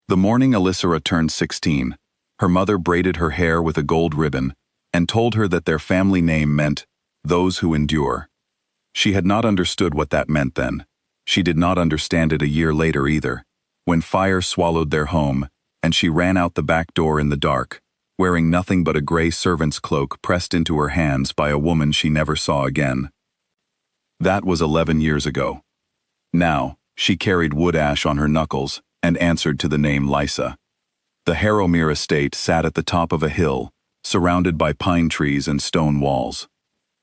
The morning Alyssa turned 16, her mother braided her hair with a gold ribbon and told her that their family name meant, "those who endure." She had not understood what that meant then. She did not understand it a year later either, when fire swallowed their home, and she ran out the back door in the dark, wearing nothing but a gray servant's cloak pressed into her hands by a woman she never saw again. That was 11 years ago. Now, she carried wood ash on her knuckles and answered to the name Lysa. The Harrowmere estate sat at the top of a hill, surrounded by pine trees and stone walls.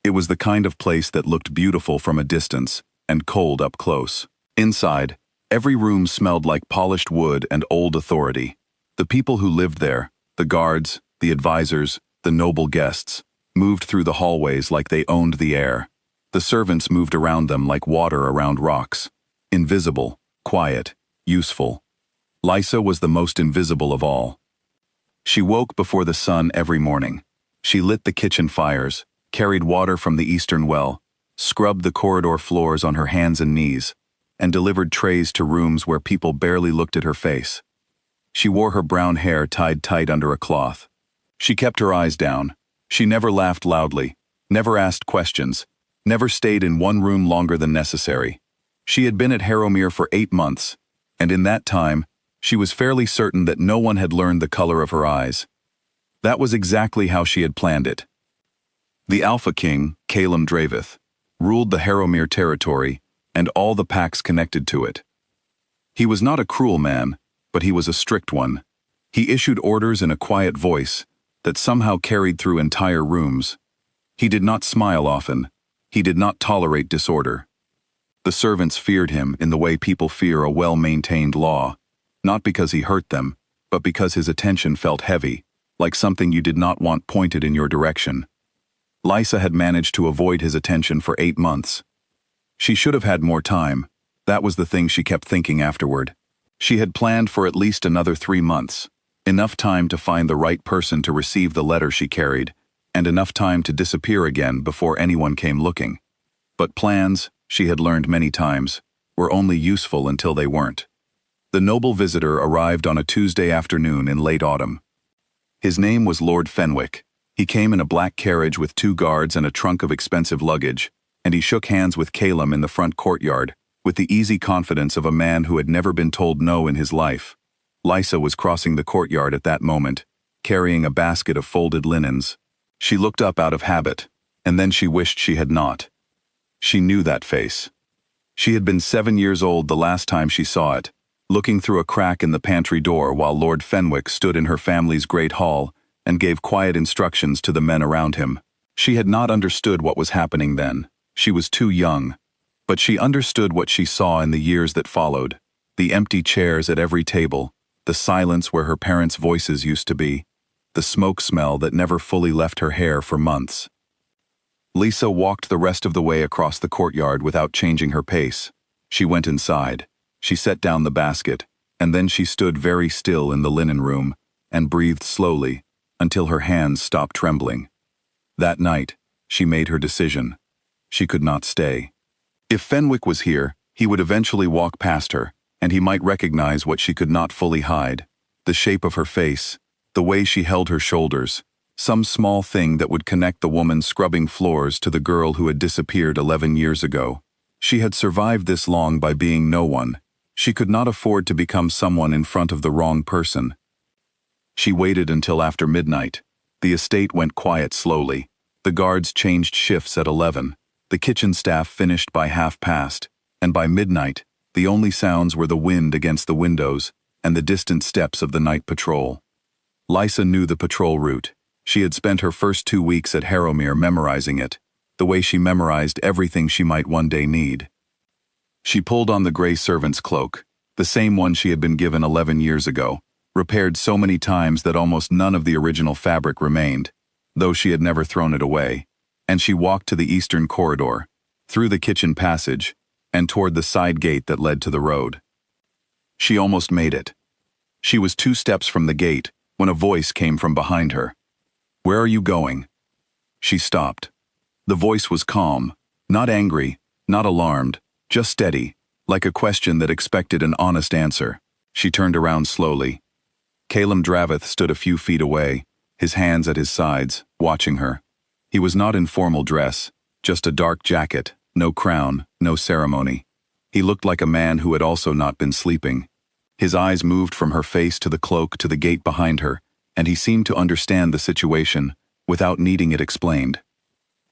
It was the kind of place that looked beautiful from a distance and cold up close. Inside, every room smelled like polished wood and old authority. The people who lived there, the guards, the advisors, the noble guests, moved through the hallways like they owned the air. The servants moved around them like water around rocks. Invisible, quiet, useful. Lysa was the most invisible of all. She woke before the sun every morning. She lit the kitchen fires, carried water from the eastern well, scrubbed the corridor floors on her hands and knees, and delivered trays to rooms where people barely looked at her face. She wore her brown hair tied tight under a cloth. She kept her eyes down. She never laughed loudly, never asked questions, never stayed in one room longer than necessary. She had been at Harrowmere for 8 months, and in that time, she was fairly certain that no one had learned the color of her eyes. That was exactly how she had planned it. The Alpha King, Calum Dravith, ruled the Harrowmere territory and all the packs connected to it. He was not a cruel man, but he was a strict one. He issued orders in a quiet voice that somehow carried through entire rooms. He did not smile often. He did not tolerate disorder. The servants feared him in the way people fear a well-maintained law, not because he hurt them, but because his attention felt heavy, like something you did not want pointed in your direction. Lysa had managed to avoid his attention for 8 months. She should have had more time. That was the thing she kept thinking afterward. She had planned for at least another 3 months, enough time to find the right person to receive the letter she carried, and enough time to disappear again before anyone came looking. But plans, she had learned many times, were only useful until they weren't. The noble visitor arrived on a Tuesday afternoon in late autumn. His name was Lord Fenwick. He came in a black carriage with 2 guards and a trunk of expensive luggage, and he shook hands with Calum in the front courtyard, with the easy confidence of a man who had never been told no in his life. Lysa was crossing the courtyard at that moment, carrying a basket of folded linens. She looked up out of habit, and then she wished she had not. She knew that face. She had been 7 years old the last time she saw it, looking through a crack in the pantry door while Lord Fenwick stood in her family's great hall and gave quiet instructions to the men around him. She had not understood what was happening then. She was too young. But she understood what she saw in the years that followed. The empty chairs at every table, the silence where her parents' voices used to be, the smoke smell that never fully left her hair for months. Lysa walked the rest of the way across the courtyard without changing her pace. She went inside. She set down the basket, and then she stood very still in the linen room and breathed slowly until her hands stopped trembling. That night, she made her decision. She could not stay. If Fenwick was here, he would eventually walk past her, and he might recognize what she could not fully hide: the shape of her face, the way she held her shoulders, some small thing that would connect the woman scrubbing floors to the girl who had disappeared 11 years ago. She had survived this long by being no one. She could not afford to become someone in front of the wrong person. She waited until after midnight. The estate went quiet slowly. The guards changed shifts at 11. The kitchen staff finished by past, and by midnight, the only sounds were the wind against the windows and the distant steps of the night patrol. Lysa knew the patrol route. She had spent her first 2 weeks at Harrowmere memorizing it, the way she memorized everything she might one day need. She pulled on the gray servant's cloak, the same one she had been given 11 years ago, repaired so many times that almost none of the original fabric remained, though she had never thrown it away, and she walked to the eastern corridor, through the kitchen passage, and toward the side gate that led to the road. She almost made it. She was 2 steps from the gate when a voice came from behind her. "Where are you going?" She stopped. The voice was calm, not angry, not alarmed, just steady, like a question that expected an honest answer. She turned around slowly. Calum Dravith stood a few feet away, his hands at his sides, watching her. He was not in formal dress, just a dark jacket, no crown, no ceremony. He looked like a man who had also not been sleeping. His eyes moved from her face to the cloak to the gate behind her, and he seemed to understand the situation, without needing it explained.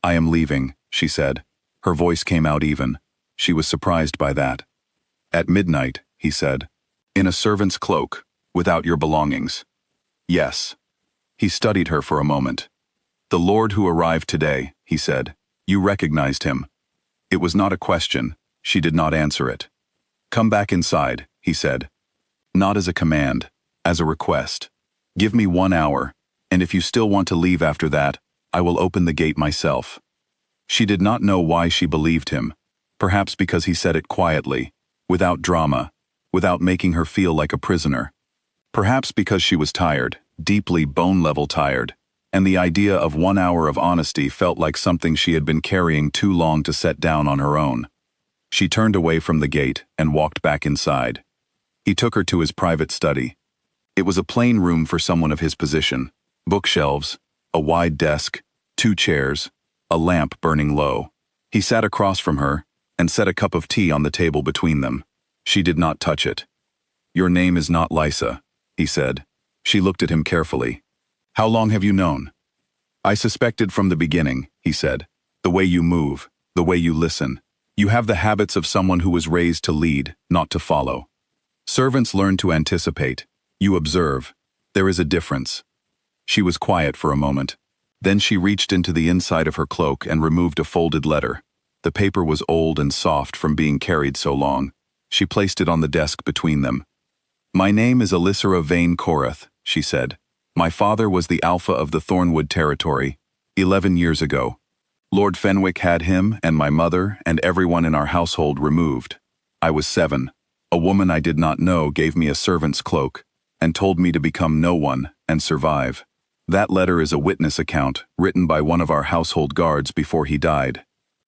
"I am leaving," she said. Her voice came out even. She was surprised by that. "At midnight," he said. "In a servant's cloak, without your belongings." "Yes." He studied her for a moment. "The Lord who arrived today," he said. "You recognized him." It was not a question. She did not answer it. "Come back inside," he said. Not as a command, as a request. "Give me 1 hour, and if you still want to leave after that, I will open the gate myself." She did not know why she believed him, perhaps because he said it quietly, without drama, without making her feel like a prisoner. Perhaps because she was tired, deeply bone-level tired, and the idea of 1 hour of honesty felt like something she had been carrying too long to set down on her own. She turned away from the gate and walked back inside. He took her to his private study. It was a plain room for someone of his position. Bookshelves, a wide desk, 2 chairs, a lamp burning low. He sat across from her and set a cup of tea on the table between them. She did not touch it. "Your name is not Lysa," he said. She looked at him carefully. "How long have you known?" "I suspected from the beginning," he said. "The way you move, the way you listen. You have the habits of someone who was raised to lead, not to follow. Servants learn to anticipate. You observe. There is a difference." She was quiet for a moment. Then she reached into the inside of her cloak and removed a folded letter. The paper was old and soft from being carried so long. She placed it on the desk between them. "My name is Elissara Vane Korath," she said. "My father was the Alpha of the Thornwood territory, 11 years ago. Lord Fenwick had him and my mother and everyone in our household removed. I was 7. A woman I did not know gave me a servant's cloak and told me to become no one and survive. That letter is a witness account written by one of our household guards before he died.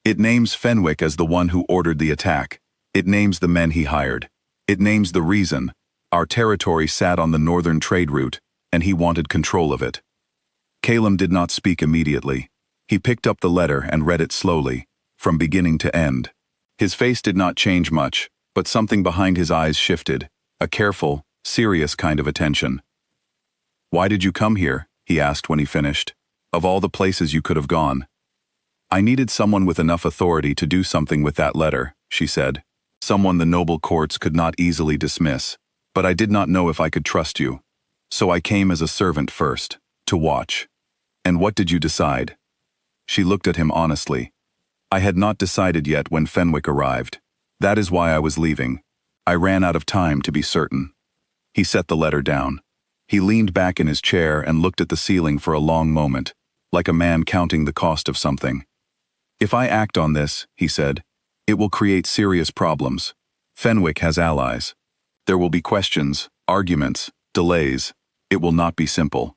It names Fenwick as the one who ordered the attack. It names the men he hired. It names the reason. Our territory sat on the northern trade route, and he wanted control of it." Calum did not speak immediately. He picked up the letter and read it slowly, from beginning to end. His face did not change much, but something behind his eyes shifted, a careful, serious kind of attention. "Why did you come here?" he asked when he finished. "Of all the places you could have gone." "I needed someone with enough authority to do something with that letter," she said. "Someone the noble courts could not easily dismiss. But I did not know if I could trust you. So I came as a servant first, to watch." "And what did you decide?" She looked at him honestly. "I had not decided yet when Fenwick arrived. That is why I was leaving. I ran out of time to be certain." He set the letter down. He leaned back in his chair and looked at the ceiling for a long moment, like a man counting the cost of something. "If I act on this," he said, "it will create serious problems. Fenwick has allies. There will be questions, arguments, delays. It will not be simple."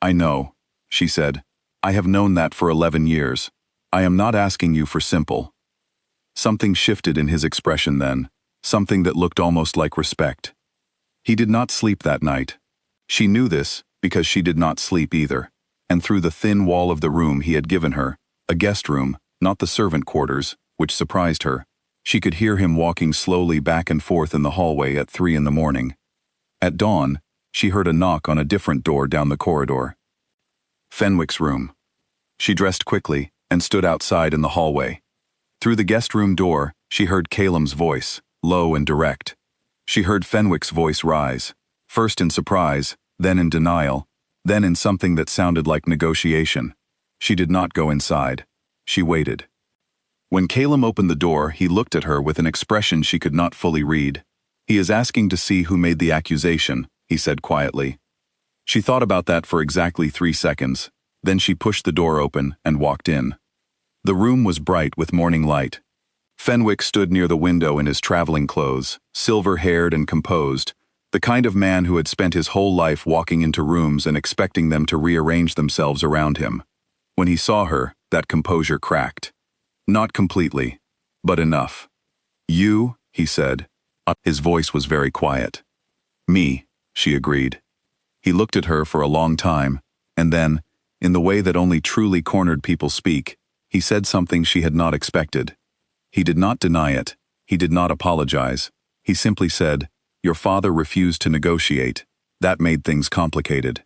"I know," she said. "I have known that for 11 years. I am not asking you for simple." Something shifted in his expression then, something that looked almost like respect. He did not sleep that night. She knew this because she did not sleep either, and through the thin wall of the room he had given her, a guest room, not the servant quarters, which surprised her, she could hear him walking slowly back and forth in the hallway at 3 in the morning. At dawn, she heard a knock on a different door down the corridor. Fenwick's room. She dressed quickly and stood outside in the hallway. Through the guest room door, she heard Calum's voice, low and direct. She heard Fenwick's voice rise, first in surprise, then in denial, then in something that sounded like negotiation. She did not go inside. She waited. When Calum opened the door, he looked at her with an expression she could not fully read. "He is asking to see who made the accusation," he said quietly. She thought about that for exactly 3 seconds. Then she pushed the door open and walked in. The room was bright with morning light. Fenwick stood near the window in his traveling clothes, silver-haired and composed, the kind of man who had spent his whole life walking into rooms and expecting them to rearrange themselves around him. When he saw her, that composure cracked. Not completely, but enough. "You," he said. His voice was very quiet. Me, she agreed. He looked at her for a long time, and then, in the way that only truly cornered people speak, he said something she had not expected. He did not deny it. He did not apologize. He simply said, "Your father refused to negotiate." That made things complicated.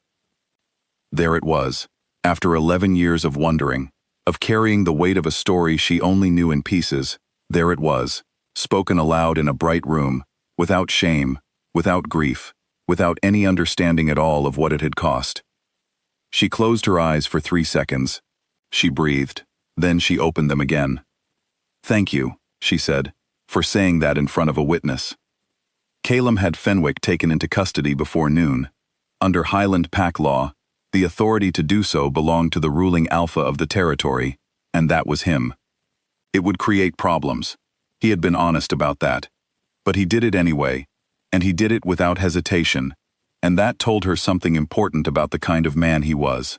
There it was, after 11 years of wondering, of carrying the weight of a story she only knew in pieces. There it was, spoken aloud in a bright room, without shame, without grief, without any understanding at all of what it had cost. She closed her eyes for 3 seconds. She breathed. Then she opened them again. "Thank you," she said, "for saying that in front of a witness." Calum had Fenwick taken into custody before noon. Under Highland Pack law, the authority to do so belonged to the ruling alpha of the territory, and that was him. It would create problems. He had been honest about that. But he did it anyway, and he did it without hesitation, and that told her something important about the kind of man he was.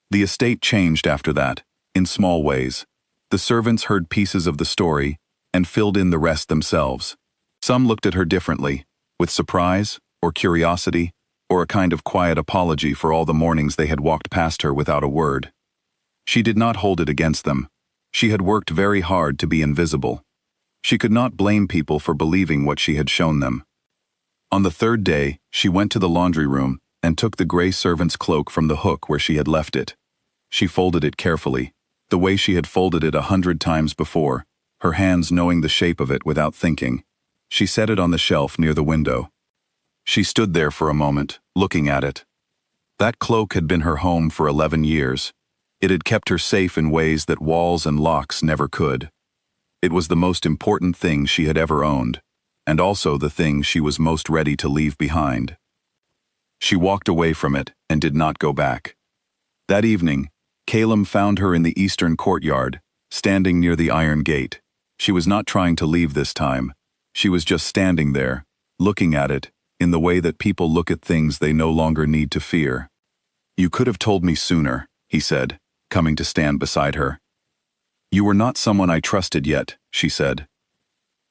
The estate changed after that, in small ways. The servants heard pieces of the story and filled in the rest themselves. Some looked at her differently, with surprise, or curiosity, or a kind of quiet apology for all the mornings they had walked past her without a word. She did not hold it against them. She had worked very hard to be invisible. She could not blame people for believing what she had shown them. On the third day, she went to the laundry room and took the gray servant's cloak from the hook where she had left it. She folded it carefully, the way she had folded it 100 times before, her hands knowing the shape of it without thinking. She set it on the shelf near the window. She stood there for a moment, looking at it. That cloak had been her home for 11 years. It had kept her safe in ways that walls and locks never could. It was the most important thing she had ever owned, and also the thing she was most ready to leave behind. She walked away from it and did not go back. That evening, Calum found her in the eastern courtyard, standing near the iron gate. She was not trying to leave this time. She was just standing there, looking at it, in the way that people look at things they no longer need to fear. "You could have told me sooner," he said, coming to stand beside her. "You were not someone I trusted yet," she said.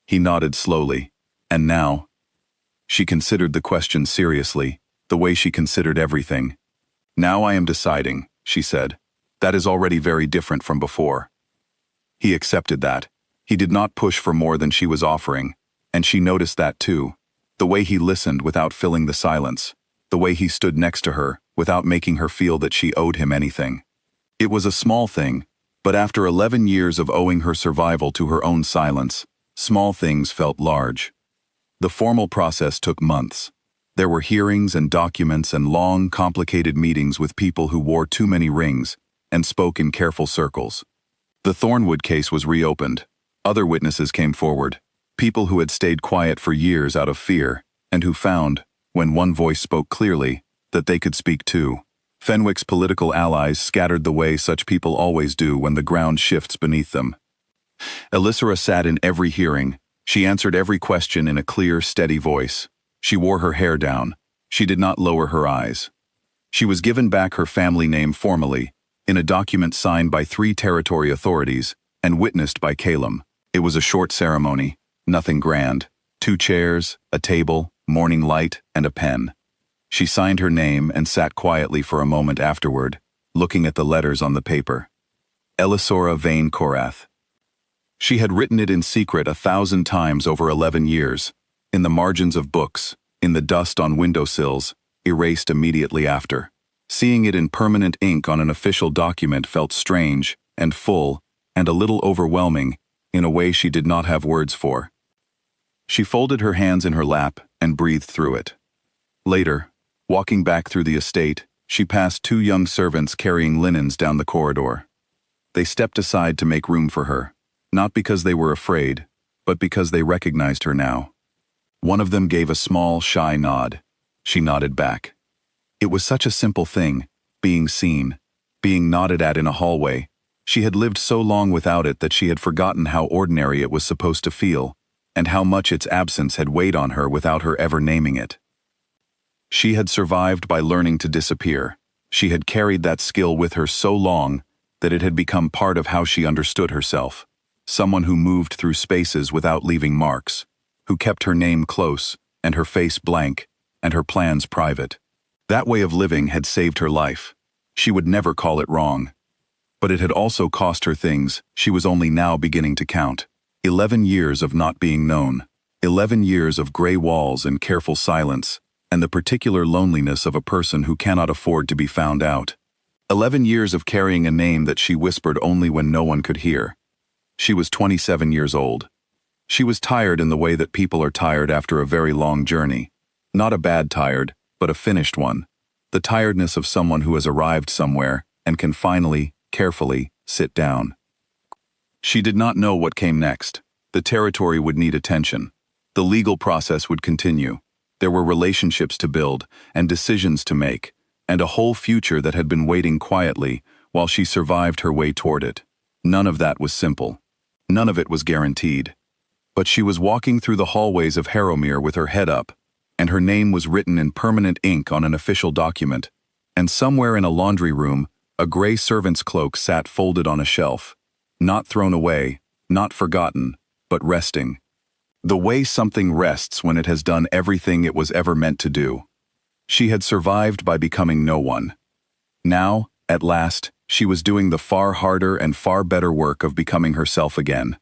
He nodded slowly. "And now?" She considered the question seriously, the way she considered everything. "Now I am deciding," she said. "That is already very different from before." He accepted that. He did not push for more than she was offering, and she noticed that too. The way he listened without filling the silence, the way he stood next to her without making her feel that she owed him anything. It was a small thing, but after 11 years of owing her survival to her own silence, small things felt large. The formal process took months. There were hearings and documents and long, complicated meetings with people who wore too many rings and spoke in careful circles. The Thornwood case was reopened. Other witnesses came forward, people who had stayed quiet for years out of fear, and who found, when one voice spoke clearly, that they could speak too. Fenwick's political allies scattered the way such people always do when the ground shifts beneath them. Elisera sat in every hearing. She answered every question in a clear, steady voice. She wore her hair down. She did not lower her eyes. She was given back her family name formally, in a document signed by 3 territory authorities, and witnessed by Calum. It was a short ceremony, nothing grand. 2 chairs, a table, morning light, and a pen. She signed her name and sat quietly for a moment afterward, looking at the letters on the paper. Elisora Vane Korath. She had written it in secret 1,000 times over 11 years, in the margins of books, in the dust on windowsills, erased immediately after. Seeing it in permanent ink on an official document felt strange and full and a little overwhelming in a way she did not have words for. She folded her hands in her lap and breathed through it. Later, walking back through the estate, she passed 2 young servants carrying linens down the corridor. They stepped aside to make room for her, not because they were afraid, but because they recognized her now. One of them gave a small, shy nod. She nodded back. It was such a simple thing, being seen, being nodded at in a hallway. She had lived so long without it that she had forgotten how ordinary it was supposed to feel, and how much its absence had weighed on her without her ever naming it. She had survived by learning to disappear. She had carried that skill with her so long that it had become part of how she understood herself. Someone who moved through spaces without leaving marks, who kept her name close and her face blank, and her plans private. That way of living had saved her life. She would never call it wrong. But it had also cost her things she was only now beginning to count. 11 years of not being known. 11 years of gray walls and careful silence, and the particular loneliness of a person who cannot afford to be found out. 11 years of carrying a name that she whispered only when no one could hear. She was 27 years old. She was tired in the way that people are tired after a very long journey. Not a bad tired, but a finished one. The tiredness of someone who has arrived somewhere and can finally, carefully, sit down. She did not know what came next. The territory would need attention. The legal process would continue. There were relationships to build and decisions to make, and a whole future that had been waiting quietly while she survived her way toward it. None of that was simple. None of it was guaranteed. But she was walking through the hallways of Harrowmere with her head up, and her name was written in permanent ink on an official document, and somewhere in a laundry room, a gray servant's cloak sat folded on a shelf. Not thrown away, not forgotten, but resting. The way something rests when it has done everything it was ever meant to do. She had survived by becoming no one. Now, at last, she was doing the far harder and far better work of becoming herself again.